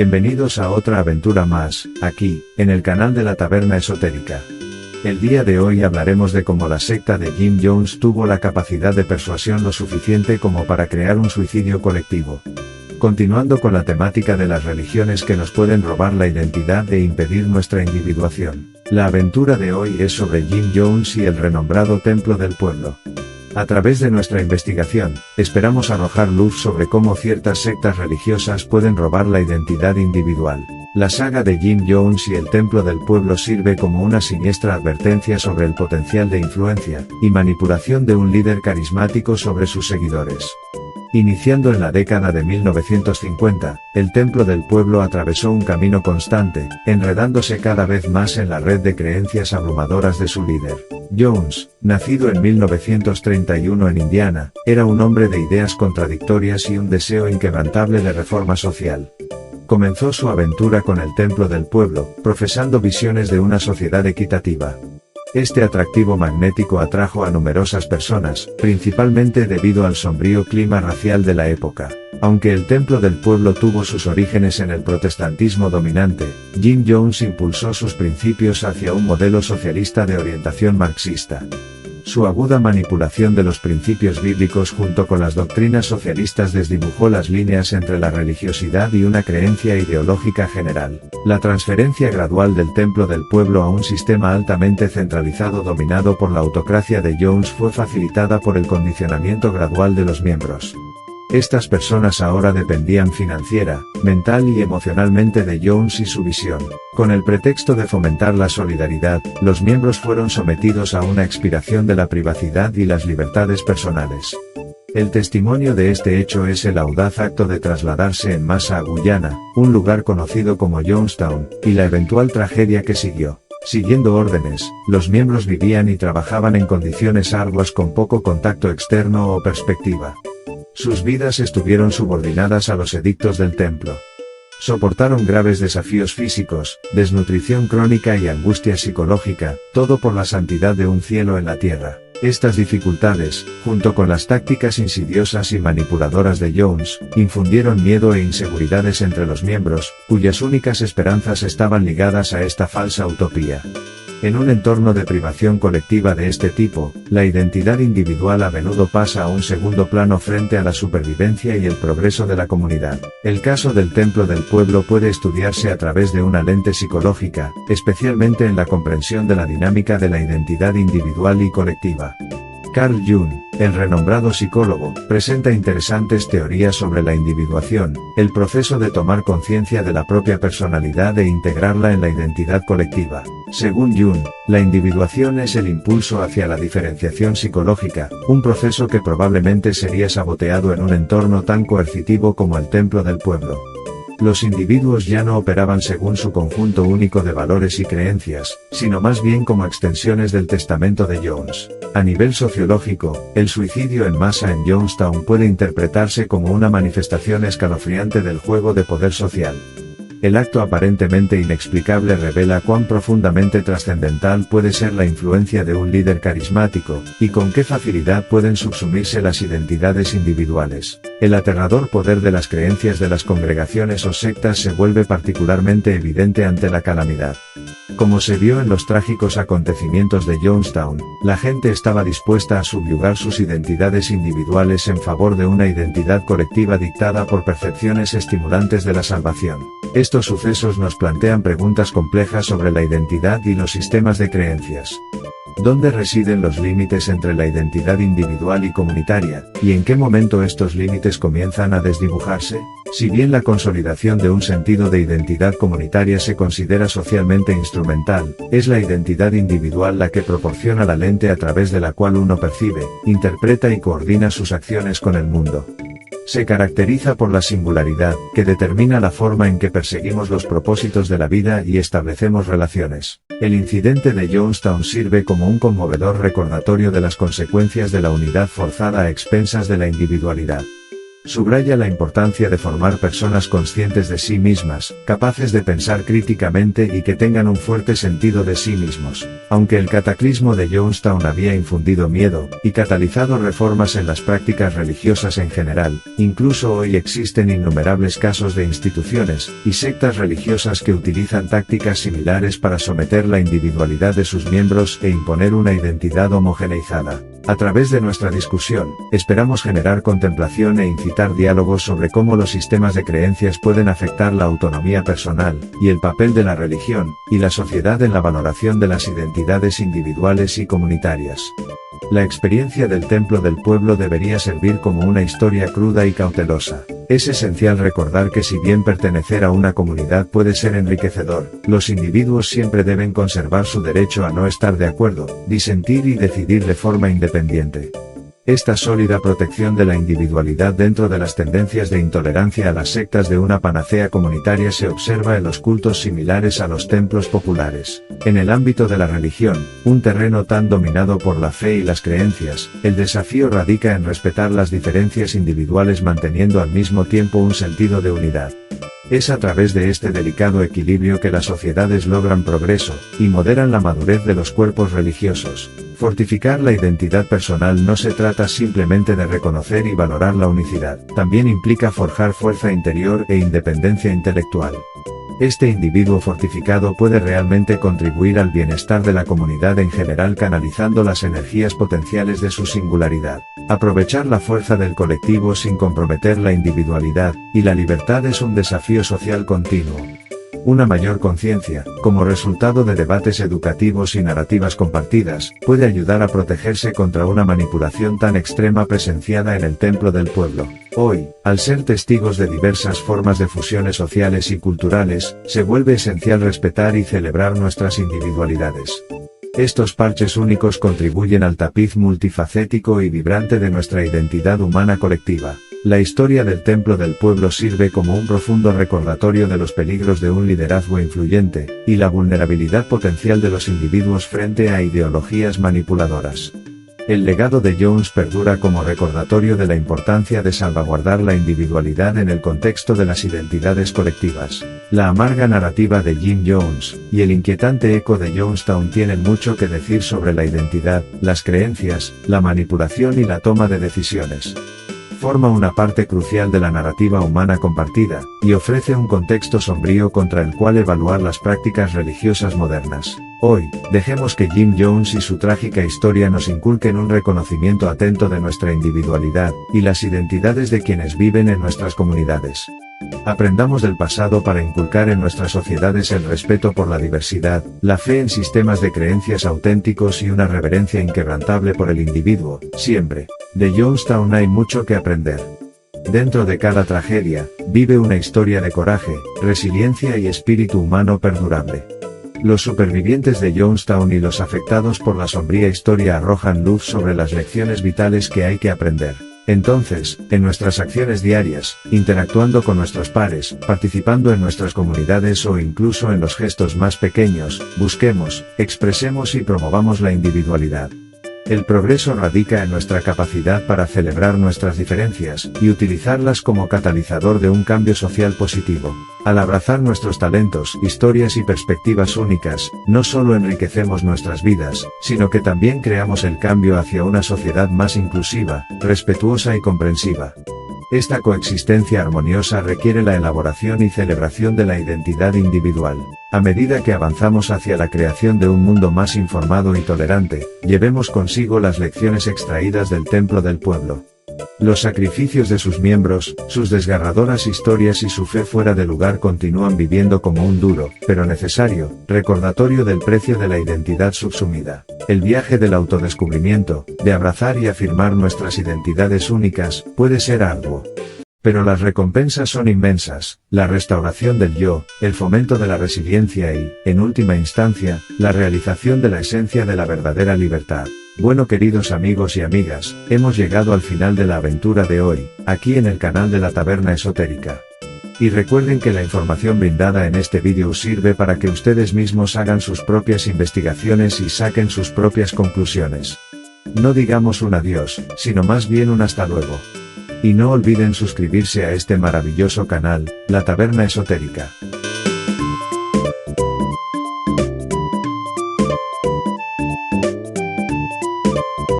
Bienvenidos a otra aventura más, aquí, en el canal de la Taberna Esotérica. El día de hoy hablaremos de cómo la secta de Jim Jones tuvo la capacidad de persuasión lo suficiente como para crear un suicidio colectivo. Continuando con la temática de las religiones que nos pueden robar la identidad e impedir nuestra individuación. La aventura de hoy es sobre Jim Jones y el renombrado Templo del Pueblo. A través de nuestra investigación, esperamos arrojar luz sobre cómo ciertas sectas religiosas pueden robar la identidad individual. La saga de Jim Jones y el Templo del Pueblo sirve como una siniestra advertencia sobre el potencial de influencia y manipulación de un líder carismático sobre sus seguidores. Iniciando en la década de 1950, el Templo del Pueblo atravesó un camino constante, enredándose cada vez más en la red de creencias abrumadoras de su líder. Jones, nacido en 1931 en Indiana, era un hombre de ideas contradictorias y un deseo inquebrantable de reforma social. Comenzó su aventura con el Templo del Pueblo, profesando visiones de una sociedad equitativa. Este atractivo magnético atrajo a numerosas personas, principalmente debido al sombrío clima racial de la época. Aunque el Templo del Pueblo tuvo sus orígenes en el protestantismo dominante, Jim Jones impulsó sus principios hacia un modelo socialista de orientación marxista. Su aguda manipulación de los principios bíblicos junto con las doctrinas socialistas desdibujó las líneas entre la religiosidad y una creencia ideológica general. La transferencia gradual del Templo del Pueblo a un sistema altamente centralizado dominado por la autocracia de Jones fue facilitada por el condicionamiento gradual de los miembros. Estas personas ahora dependían financiera, mental y emocionalmente de Jones y su visión. Con el pretexto de fomentar la solidaridad, los miembros fueron sometidos a una expiración de la privacidad y las libertades personales. El testimonio de este hecho es el audaz acto de trasladarse en masa a Guyana, un lugar conocido como Jonestown, y la eventual tragedia que siguió. Siguiendo órdenes, los miembros vivían y trabajaban en condiciones arduas con poco contacto externo o perspectiva. Sus vidas estuvieron subordinadas a los edictos del templo. Soportaron graves desafíos físicos, desnutrición crónica y angustia psicológica, todo por la santidad de un cielo en la tierra. Estas dificultades, junto con las tácticas insidiosas y manipuladoras de Jones, infundieron miedo e inseguridades entre los miembros, cuyas únicas esperanzas estaban ligadas a esta falsa utopía. En un entorno de privación colectiva de este tipo, la identidad individual a menudo pasa a un segundo plano frente a la supervivencia y el progreso de la comunidad. El caso del Templo del Pueblo puede estudiarse a través de una lente psicológica, especialmente en la comprensión de la dinámica de la identidad individual y colectiva. Carl Jung, el renombrado psicólogo, presenta interesantes teorías sobre la individuación, el proceso de tomar conciencia de la propia personalidad e integrarla en la identidad colectiva. Según Jung, la individuación es el impulso hacia la diferenciación psicológica, un proceso que probablemente sería saboteado en un entorno tan coercitivo como el Templo del Pueblo. Los individuos ya no operaban según su conjunto único de valores y creencias, sino más bien como extensiones del testamento de Jones. A nivel sociológico, el suicidio en masa en Jonestown puede interpretarse como una manifestación escalofriante del juego de poder social. El acto aparentemente inexplicable revela cuán profundamente trascendental puede ser la influencia de un líder carismático, y con qué facilidad pueden subsumirse las identidades individuales. El aterrador poder de las creencias de las congregaciones o sectas se vuelve particularmente evidente ante la calamidad. Como se vio en los trágicos acontecimientos de Jonestown, la gente estaba dispuesta a subyugar sus identidades individuales en favor de una identidad colectiva dictada por percepciones estimulantes de la salvación. Estos sucesos nos plantean preguntas complejas sobre la identidad y los sistemas de creencias. ¿Dónde residen los límites entre la identidad individual y comunitaria, y en qué momento estos límites comienzan a desdibujarse? Si bien la consolidación de un sentido de identidad comunitaria se considera socialmente instrumental, es la identidad individual la que proporciona la lente a través de la cual uno percibe, interpreta y coordina sus acciones con el mundo. Se caracteriza por la singularidad, que determina la forma en que perseguimos los propósitos de la vida y establecemos relaciones. El incidente de Jonestown sirve como un conmovedor recordatorio de las consecuencias de la unidad forzada a expensas de la individualidad. Subraya la importancia de formar personas conscientes de sí mismas, capaces de pensar críticamente y que tengan un fuerte sentido de sí mismos. Aunque el cataclismo de Jonestown había infundido miedo, y catalizado reformas en las prácticas religiosas en general, incluso hoy existen innumerables casos de instituciones y sectas religiosas que utilizan tácticas similares para someter la individualidad de sus miembros e imponer una identidad homogeneizada. A través de nuestra discusión, esperamos generar contemplación e incitar diálogos sobre cómo los sistemas de creencias pueden afectar la autonomía personal, y el papel de la religión y la sociedad en la valoración de las identidades individuales y comunitarias. La experiencia del Templo del Pueblo debería servir como una historia cruda y cautelosa. Es esencial recordar que si bien pertenecer a una comunidad puede ser enriquecedor, los individuos siempre deben conservar su derecho a no estar de acuerdo, disentir y decidir de forma independiente. Esta sólida protección de la individualidad dentro de las tendencias de intolerancia a las sectas de una panacea comunitaria se observa en los cultos similares a los templos populares. En el ámbito de la religión, un terreno tan dominado por la fe y las creencias, el desafío radica en respetar las diferencias individuales manteniendo al mismo tiempo un sentido de unidad. Es a través de este delicado equilibrio que las sociedades logran progreso, y moderan la madurez de los cuerpos religiosos. Fortificar la identidad personal no se trata simplemente de reconocer y valorar la unicidad, también implica forjar fuerza interior e independencia intelectual. Este individuo fortificado puede realmente contribuir al bienestar de la comunidad en general canalizando las energías potenciales de su singularidad. Aprovechar la fuerza del colectivo sin comprometer la individualidad y la libertad es un desafío social continuo. Una mayor conciencia, como resultado de debates educativos y narrativas compartidas, puede ayudar a protegerse contra una manipulación tan extrema presenciada en el Templo del Pueblo. Hoy, al ser testigos de diversas formas de fusiones sociales y culturales, se vuelve esencial respetar y celebrar nuestras individualidades. Estos parches únicos contribuyen al tapiz multifacético y vibrante de nuestra identidad humana colectiva. La historia del Templo del Pueblo sirve como un profundo recordatorio de los peligros de un liderazgo influyente, y la vulnerabilidad potencial de los individuos frente a ideologías manipuladoras. El legado de Jones perdura como recordatorio de la importancia de salvaguardar la individualidad en el contexto de las identidades colectivas. La amarga narrativa de Jim Jones, y el inquietante eco de Jonestown tienen mucho que decir sobre la identidad, las creencias, la manipulación y la toma de decisiones. Forma una parte crucial de la narrativa humana compartida, y ofrece un contexto sombrío contra el cual evaluar las prácticas religiosas modernas. Hoy, dejemos que Jim Jones y su trágica historia nos inculquen un reconocimiento atento de nuestra individualidad, y las identidades de quienes viven en nuestras comunidades. Aprendamos del pasado para inculcar en nuestras sociedades el respeto por la diversidad, la fe en sistemas de creencias auténticos y una reverencia inquebrantable por el individuo, siempre. De Jonestown hay mucho que aprender. Dentro de cada tragedia, vive una historia de coraje, resiliencia y espíritu humano perdurable. Los supervivientes de Jonestown y los afectados por la sombría historia arrojan luz sobre las lecciones vitales que hay que aprender. Entonces, en nuestras acciones diarias, interactuando con nuestros pares, participando en nuestras comunidades o incluso en los gestos más pequeños, busquemos, expresemos y promovamos la individualidad. El progreso radica en nuestra capacidad para celebrar nuestras diferencias, y utilizarlas como catalizador de un cambio social positivo. Al abrazar nuestros talentos, historias y perspectivas únicas, no solo enriquecemos nuestras vidas, sino que también creamos el cambio hacia una sociedad más inclusiva, respetuosa y comprensiva. Esta coexistencia armoniosa requiere la elaboración y celebración de la identidad individual. A medida que avanzamos hacia la creación de un mundo más informado y tolerante, llevemos consigo las lecciones extraídas del Templo del Pueblo. Los sacrificios de sus miembros, sus desgarradoras historias y su fe fuera de lugar continúan viviendo como un duro, pero necesario, recordatorio del precio de la identidad subsumida. El viaje del autodescubrimiento, de abrazar y afirmar nuestras identidades únicas, puede ser arduo. Pero las recompensas son inmensas, la restauración del yo, el fomento de la resiliencia y, en última instancia, la realización de la esencia de la verdadera libertad. Bueno, queridos amigos y amigas, hemos llegado al final de la aventura de hoy, aquí en el canal de la Taberna Esotérica. Y recuerden que la información brindada en este vídeo sirve para que ustedes mismos hagan sus propias investigaciones y saquen sus propias conclusiones. No digamos un adiós, sino más bien un hasta luego. Y no olviden suscribirse a este maravilloso canal, La Taberna Esotérica.